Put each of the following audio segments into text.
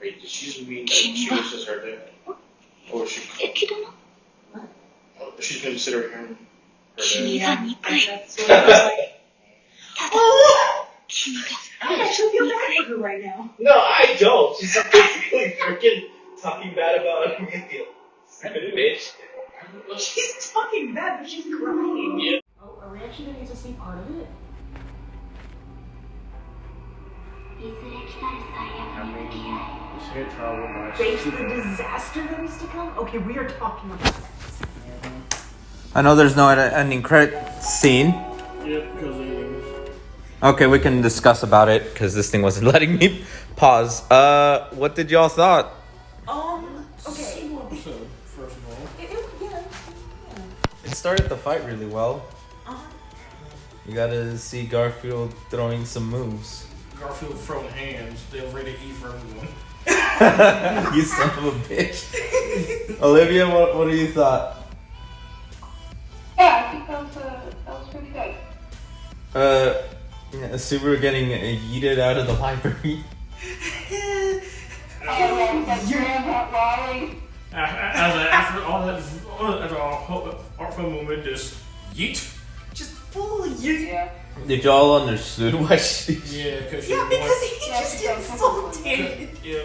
Wait, did she just mean that she was just her thing? Or was she... She's considering her thing? Yeah, that's what I was like. I actually feel bad for her right now. No, I don't. She's basically freaking talking bad about Garfield. Stupid bitch. She's talking bad, but she's crying. Yeah. Oh, are we actually going to get to see part of it? Face the disaster that is to come? Okay, we are talking about that. I know there's no ending credit scene. Yep, because aliens. Okay, we can discuss about it because this thing wasn't letting me pause. What did y'all thought? Okay. Single episode, first of all. It started the fight really well. You gotta see Garfield throwing some moves. Garfield throwing hands. They're ready to eat for everyone. You son of a bitch. Olivia, what do you thought? Yeah, I think that was pretty good. Subaru getting yeeted out of the library. After all that artful moment, just yeet. Just full yeet. Yeah. Did y'all understood why she... Yeah, because he just insulted. Yeah.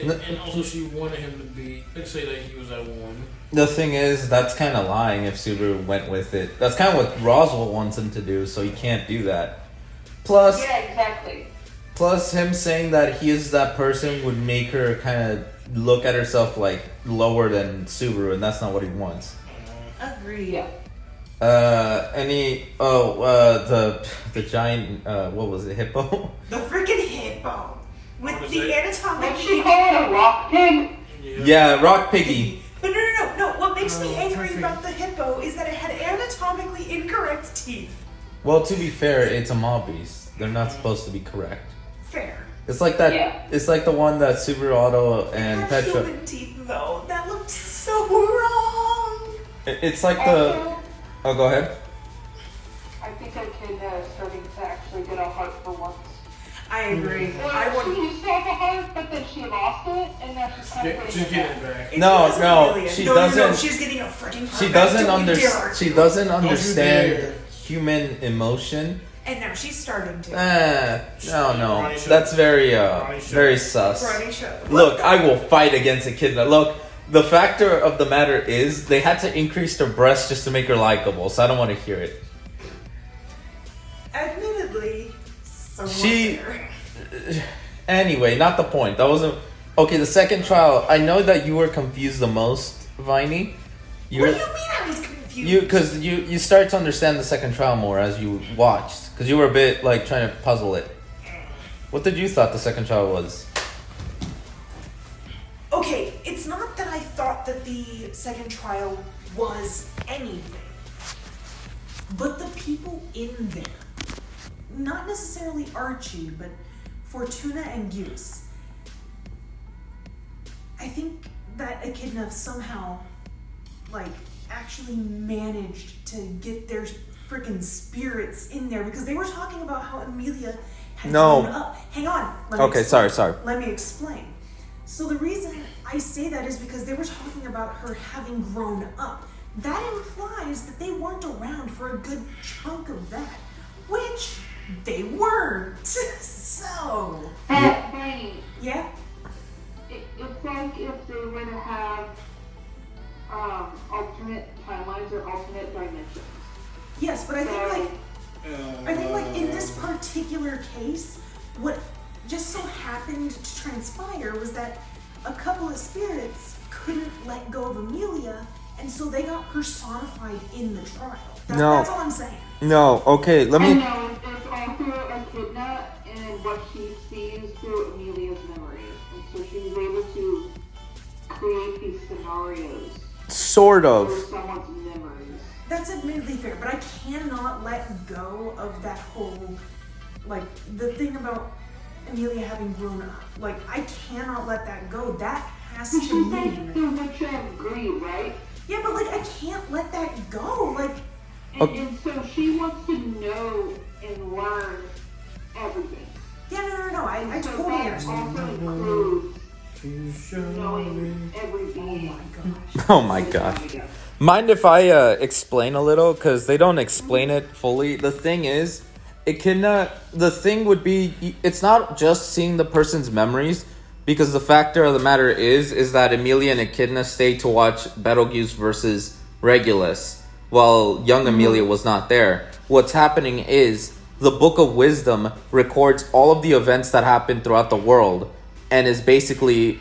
And also she wanted him to be, let's say that he was that one. The thing is, that's kind of lying if Subaru went with it. That's kind of what Roswell wants him to do, so he can't do that. Plus, Yeah, exactly. plus him saying that he is that person would make her kind of look at herself like lower than Subaru, and that's not what he wants. Agreed. Yeah. The giant, what was it, hippo? The freaking hippo. With What was the it? anatomic... Did she call it a rock pig? Yeah, Rock Piggy. But no. What makes me angry about the hippo is that it had anatomically incorrect teeth. Well, to be fair, it's a mob beast. They're not supposed to be correct. Fair. It's like that. Yeah. It's like the one that Subaru Auto and Her Petra. human teeth, though. That looked so wrong. It's like the. Also, Oh, go ahead. I think our kid is starting to actually get a heart for once. I agree. Well, she used to have a heart, but then she lost it, and now she's kind of She's getting getting it it back. It's No, because of no, Amelia. she No, doesn't- she's getting a freaking heart She back. doesn't Don't you dare. She doesn't Don't you understand dare. human emotion. And now she's starting to. No. That's very sus. Brody show. Look, I will fight against Echidna. Look, the factor of the matter is they had to increase her breasts just to make her likable, so I don't want to hear it. Admittedly, so She- Anyway, not the point. That wasn't... Okay, the second trial, I know that you were confused the most, Viney. What do you mean I was confused? Because you started to understand the second trial more as you watched. Because you were a bit, like, trying to puzzle it. What did you thought the second trial was? Okay, it's not that I thought that the second trial was anything. But the people in there, not necessarily Archie, but Fortuna and Goose, I think that Echidna somehow, like, actually managed to get their freaking spirits in there because they were talking about how Amelia had No. grown up. Hang on. Let me Okay, explain. sorry. Let me explain. So the reason I say that is because they were talking about her having grown up. That implies that they weren't around for a good chunk of that, which they weren't. So, Brainy. yeah. It's like if they were to have alternate timelines or alternate dimensions. Yes, but I think like in this particular case, what just so happened to transpire was that a couple of spirits couldn't let go of Amelia, and so they got personified in the trial. No. That's all I'm saying. No, okay, let I me... know, it's all through Echidna and what she sees through Amelia's memories. And so she was able to create these scenarios Sort through of. someone's memories. That's admittedly fair, but I cannot let go of that whole, like, the thing about Amelia having grown up. Like, I cannot let that go. That has She to said mean... through which I agree, right? Yeah, but, like, I can't let that go. Like, And so she wants to know and learn everything. Yeah, no. I So totally that understand. also includes knowing every being. Oh my gosh. Mind if I explain a little? Because they don't explain it fully. The thing is, the thing would be, it's not just seeing the person's memories, because the factor of the matter is that Amelia and Echidna stayed to watch Betelgeuse versus Regulus, while young Amelia was not there. What's happening is, the Book of Wisdom records all of the events that happen throughout the world, and is basically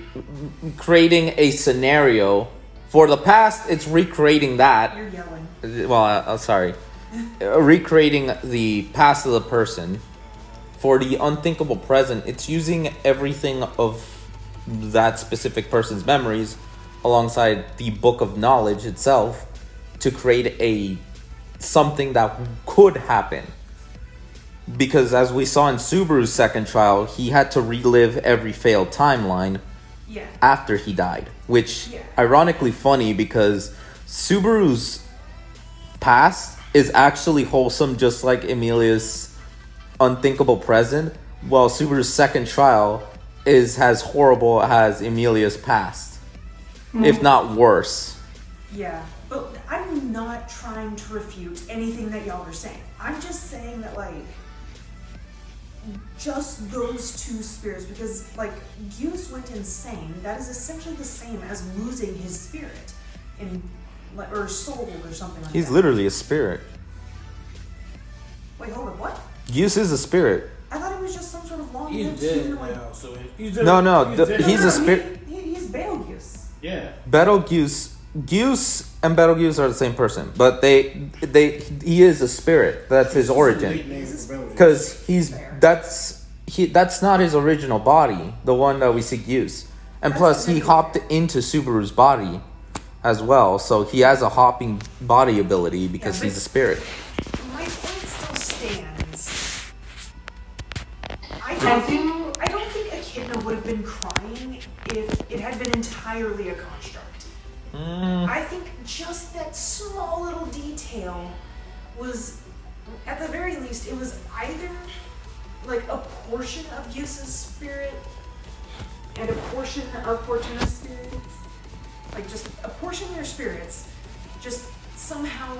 creating a scenario. For the past, it's recreating that. You're yelling. Well, sorry. Recreating the past of the person. For the unthinkable present, it's using everything of that specific person's memories alongside the book of knowledge itself to create something that could happen. Because as we saw in Subaru's second trial, he had to relive every failed timeline after he died. Which, ironically funny, because Subaru's past is actually wholesome, just like Emilia's unthinkable present, while Subaru's second trial is as horrible as Emilia's past, if not worse. Yeah, but I'm not trying to refute anything that y'all are saying. I'm just saying that, like, just those two spirits, because, like, Goose went insane. That is essentially the same as losing his spirit, or soul, or something like that. He's literally a spirit. Wait, hold on, what? Goose is a spirit. I thought it was just some sort of long He's lived dead humanoid. now, so He's dead. a spirit. He's Betelgeuse. Yeah. Betelgeuse, Goose and Betelgeuse are the same person, but he is a spirit. That's his origin. Because that's not his original body, the one that we see Goose. And plus, he hopped into Subaru's body as well, so he has a hopping body ability because he's a spirit. My point still stands. I don't think Echidna would have been crying if it had been entirely a construct. I think just that small little detail was, at the very least, it was either like a portion of Yusa's spirit and a portion of Fortuna's spirits. Like, just a portion of their spirits just somehow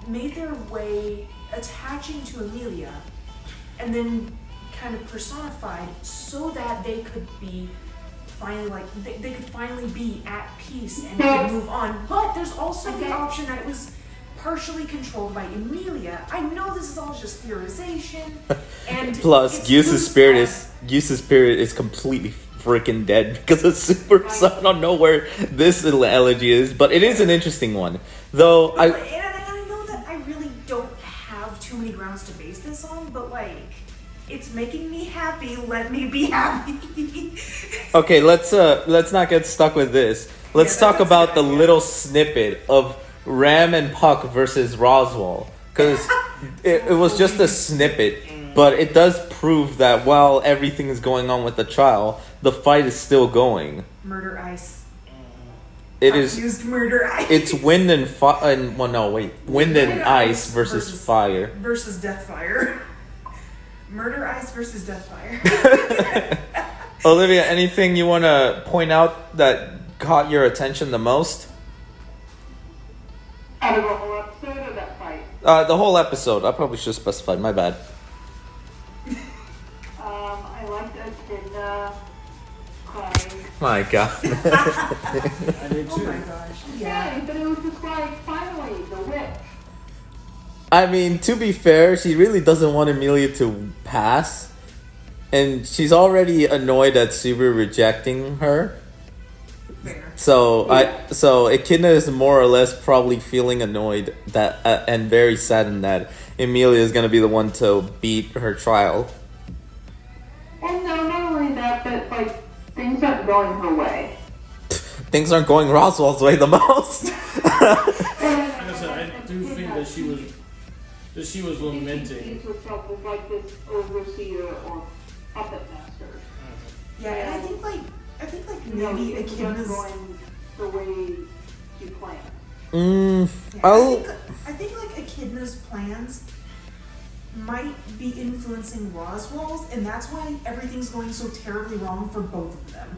made their way attaching to Amelia and then kind of personified so that they could be finally, like, they could finally be at peace and could move on. But there's also the option that it was partially controlled by Amelia. I know this is all just theorization, and plus Goose's spirit is completely freaking dead because of Super. So I don't know where this little elegy is, but it is an interesting one. Though I know that I really don't have too many grounds to base this on, but like, it's making me happy. Let me be happy. Okay, let's not get stuck with this. Let's talk about the little snippet of Ram and Puck versus Roswell, because it was just a snippet, but it does prove that while everything is going on with the trial, the fight is still going. Murder ice. It is used murder ice. It's wind and wind and ice versus fire versus death fire. Murder ice versus death fire. Olivia, anything you want to point out that caught your attention the most? Out of the whole episode or that fight? The whole episode. I probably should have specified. My bad. I liked Echidna crying. My God. I did too. Oh my gosh. Yeah, but it was just like, finally, the whip. I mean, to be fair, she really doesn't want Amelia to pass. And she's already annoyed at Subaru rejecting her. Fair. So Echidna is more or less probably feeling annoyed that and very saddened that Amelia is gonna be the one to beat her trial. Well, no, not only that, but like, things aren't going her way. Things aren't going Roswell's way the most. Like I said, I do think that she was lamenting. She sees herself as like this overseer or puppet master. Yeah, and I think like maybe things aren't Echidna's. going the way she planned. I think like Echidna's plans might be influencing Roswell's, and that's why everything's going so terribly wrong for both of them.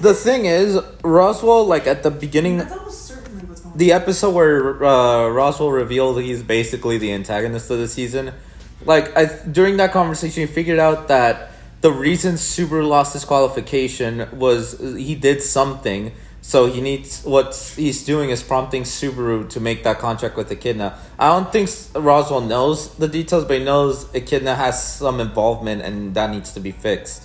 The thing is, Roswell, like at the beginning, That's almost certainly what's going on. the episode where Roswell revealed he's basically the antagonist of the season, like during that conversation, he figured out that the reason Subaru lost his qualification was he did something. So what he's doing is prompting Subaru to make that contract with Echidna. I don't think Roswell knows the details, but he knows Echidna has some involvement and that needs to be fixed.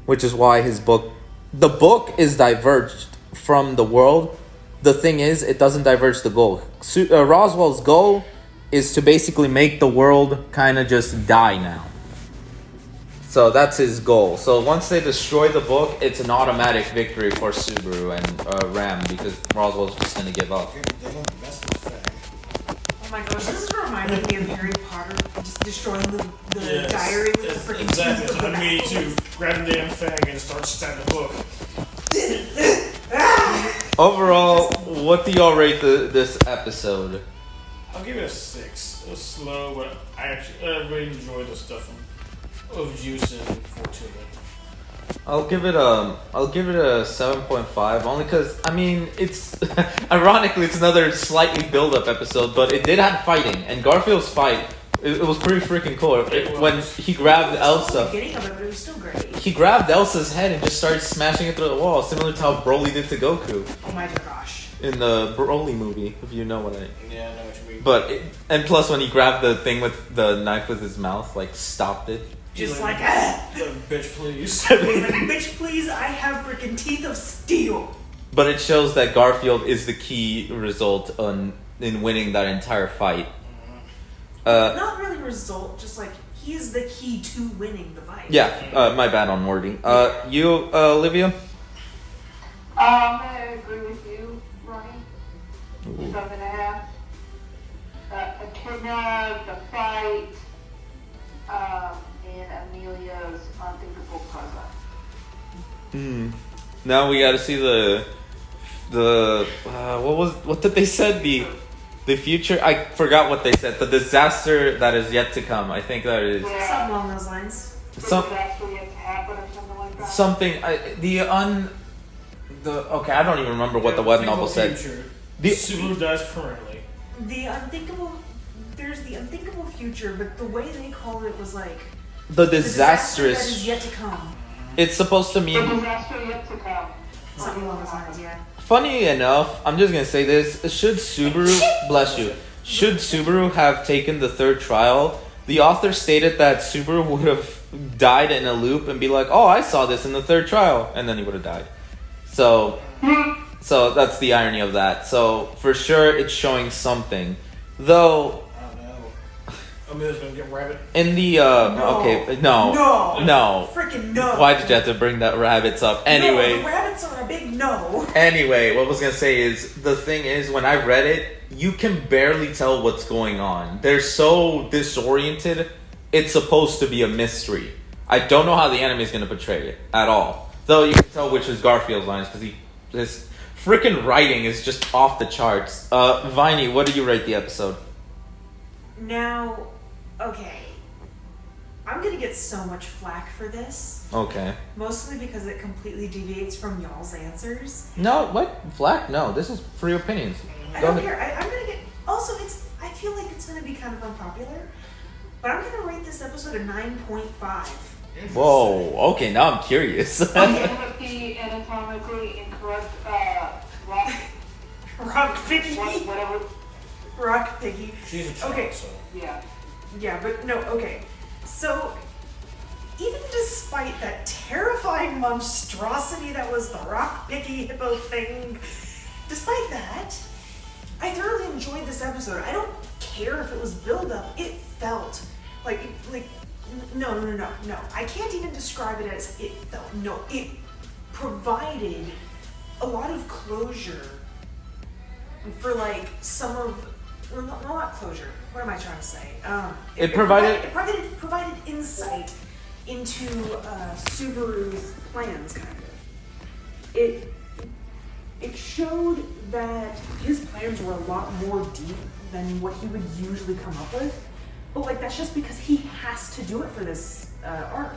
Which is why the book is diverged from the world. The thing is, it doesn't diverge the goal. Roswell's goal is to basically make the world kind of just die now. So that's his goal. So once they destroy the book, it's an automatic victory for Subaru and Ram because Roswell's just going to give up. Oh my gosh, this is reminding me of Harry Potter just destroying the diary with the freaking exactly. teeth of So the I need baffles. to grab the damn fang and start stabbing the book. Overall, what do y'all rate this episode? I'll give it a 6. It was slow, but I really enjoyed the stuff of Juice and Fortuna. I'll give it a 7.5 only because I mean it's ironically it's another slightly build-up episode, but it did have fighting and Garfield's fight it was pretty freaking cool. When he grabbed The Elsa, beginning of it, but it was still great. he grabbed Elsa's head and just started smashing it through the wall, similar to how Broly did to Goku Oh my gosh. in the Broly movie, if you know what I. Yeah, I know what you mean. But and plus when he grabbed the thing with the knife with his mouth, like stopped it. Just like, ah! Bitch, please. He's like, bitch, please, I have freaking teeth of steel. But it shows that Garfield is the key result in winning that entire fight. Not really result, just like, he is the key to winning the fight. Yeah, my bad on wording. You, Olivia? I agree with you, Ronnie. 7.5. Echidna, the fight, and Amelia's unthinkable present. Now we got to see the what did they said the future? I forgot what they said. The disaster that is yet to come. I think that is Something along those lines. Disaster yet to happen or something like that. something. Okay, I don't even remember what the web novel said. Subaru dies permanently. There's the unthinkable future, but the way they called it was like The the disaster that disastrous. is yet to come. It's supposed to The mean. disaster yet to come. Something along those lines, yeah. Funny enough, I'm just gonna say this: should Subaru, bless you, should Subaru have taken the third trial, the author stated that Subaru would have died in a loop and be like, "Oh, I saw this in the third trial," and then he would have died. So that's the irony of that. So for sure, it's showing something, though. I don't know. Amelia's gonna get rabbit. In the no, Freaking no. Why did you have to bring that rabbits up? Anyway. No, the rabbits are a big no. Anyway, what I was gonna say is the thing is when I read it, you can barely tell what's going on. They're so disoriented. It's supposed to be a mystery. I don't know how the anime is gonna portray it at all. Though you can tell which is Garfield's lines because his freaking writing is just off the charts. Viney, what do you rate the episode? Now, okay. I'm gonna get so much flack for this. Okay. Mostly because it completely deviates from y'all's answers. No, what? Flack? No, this is free opinions. I Go don't ahead. care. I'm gonna get. Also, I feel like it's gonna be kind of unpopular, but I'm gonna rate this episode a 9.5. Whoa. Okay, now I'm curious. With the anatomically incorrect Rock Piggy. whatever. Rock Piggy. She's a child, Okay. so. Yeah. Yeah, but no, okay. So, even despite that terrifying monstrosity that was the Rock Piggy hippo thing, despite that, I thoroughly enjoyed this episode. I don't care if it was build-up. It felt like no. I can't even describe it as it felt. No, it provided a lot of closure for like some of. Well, not closure. What am I trying to say? It provided insight into Subaru's plans, kind of. It showed that his plans were a lot more deep than what he would usually come up with. But like that's just because he has to do it for this arc.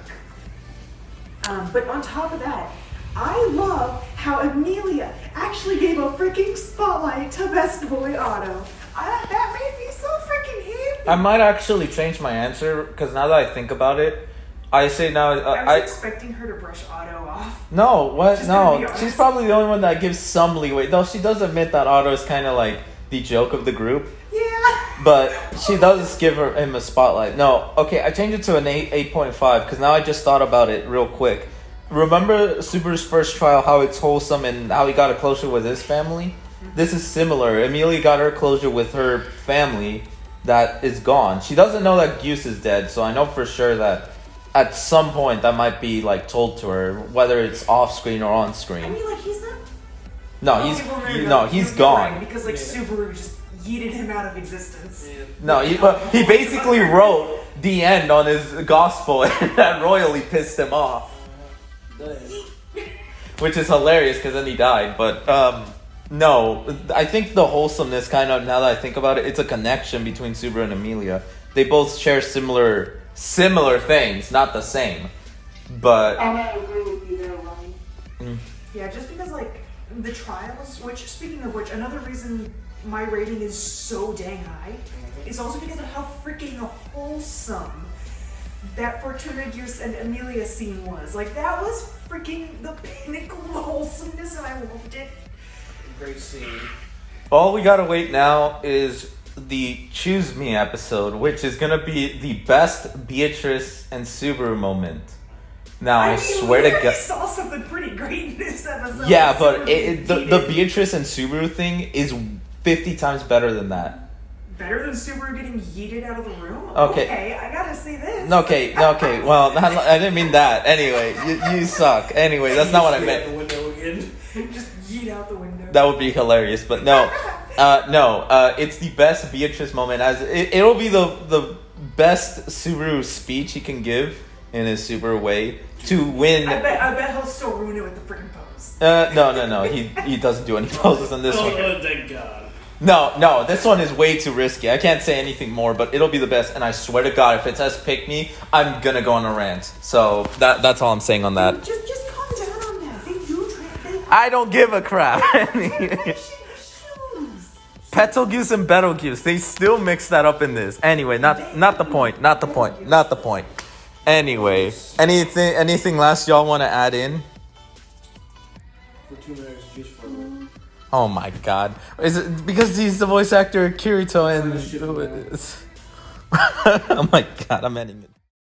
But on top of that, I love how Amelia actually gave a freaking spotlight to Best Boy Otto. That made me so freaking happy. I might actually change my answer because now that I think about it, I say now. I was expecting her to brush Otto off. No, what? Just gonna be No, honest. she's probably the only one that gives some leeway. Though she does admit that Otto is kind of like the joke of the group. Yeah. But she does give him a spotlight. No, okay, I changed it to an 8.5 because now I just thought about it real quick. Remember Subaru's first trial, how it's wholesome and how he got a closure with his family? This is similar. Amelia got her closure with her family that is gone. She doesn't know that Goose is dead, so I know for sure that at some point that might be like told to her, whether it's off screen or on I screen. mean, like he's not. No, he's gone. Because like Subaru just yeeted him out of existence. No, he basically wrote the end on his gospel, and that royally pissed him off. Which is hilarious because then he died. But no, I think the wholesomeness kind of, now that I think about it, it's a connection between Subaru and Amelia. They both share similar things, not the same. But I agree with you there, Ryan. Yeah, just because like the trials, which speaking of which, another reason my rating is so dang high is also because of how freaking wholesome that Fortuna, Goose, and Amelia scene was. Like that was freaking the pinnacle of wholesomeness, and I loved it. Great scene. all we gotta wait now is the Choose Me episode, which is gonna be the best Beatrice and Subaru moment. Now, I swear to God. I saw something pretty great in this episode. Yeah, but the Beatrice and Subaru thing is 50 times better than that. Better than Subaru getting yeeted out of the room? Okay. I gotta see this. Okay, well, I didn't mean that. Anyway, you suck. Anyway, that's not what I Out meant. the window again. Just yeet out the window. That would be hilarious, but no. It's the best Beatrice moment. It'll be the best Subaru speech he can give in his Subaru way to win. I bet he'll still ruin it with the freaking pose. No. He doesn't do any poses on this one. Oh, thank God. No, this one is way too risky. I can't say anything more, but it'll be the best. And I swear to God, if it says pick me, I'm gonna go on a rant. So that's all I'm saying on that. Just calm down on that. They do try. I don't give a crap. Shoes. Betelgeuse and Betelgeuse, they still mix that up in this. Anyway, not the point. Anyway, anything last y'all want to add in? For 2 minutes, juice for Oh my God! Is it because he's the voice actor Kirito and? Oh my God! I'm ending it.